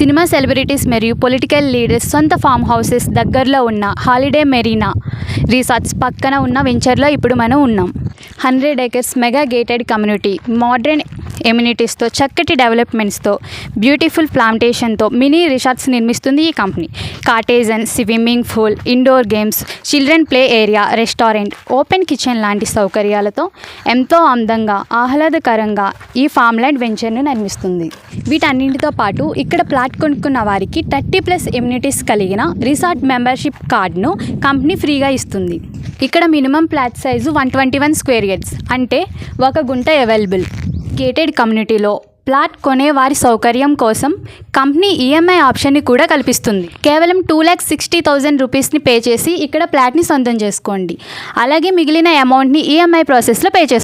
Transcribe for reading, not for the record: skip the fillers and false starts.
Cinema celebrities మరియు political leaders సొంత form houses దగ్గరలో ఉన్న హాలిడే మెరీనా రిసార్ట్స్ పక్కన ఉన్న వెంచర్లో ఇప్పుడు మనం ఉన్నాం. 100 acres mega gated community, modern ఎమ్యూనిటీస్తో, చక్కటి డెవలప్మెంట్స్తో, బ్యూటిఫుల్ ప్లాంటేషన్తో మినీ రిసార్ట్స్ నిర్మిస్తుంది ఈ కంపెనీ. Cottage and swimming pool, indoor games, children play area, restaurant, open kitchen లాంటి సౌకర్యాలతో ఎంతో అందంగా, ఆహ్లాదకరంగా ఈ ఫార్మ్లాండ్ వెంచర్ను నిర్మిస్తుంది. వీటన్నింటితో పాటు ఇక్కడ ప్లాట్ కొనుక్కున్న వారికి 30+ ఎమ్యూనిటీస్ కలిగిన రిసార్ట్ మెంబర్షిప్ కార్డును కంపెనీ ఫ్రీగా ఇస్తుంది. ఇక్కడ minimum plot size 121 square yards అంటే 1 గుంట అవైలబుల్. గేటెడ్ కమ్యూనిటీలో ప్లాట్ కొనే వారి సౌకర్యం కోసం కంపెనీ ఈఎంఐ ఆప్షన్ని కూడా కల్పిస్తుంది. కేవలం 2,60,000 రూపీస్ని పే చేసి ఇక్కడ ప్లాట్ని సొంతం చేసుకోండి. అలాగే మిగిలిన అమౌంట్ని ఈఎంఐ ప్రాసెస్లో పే చేసుకోండి.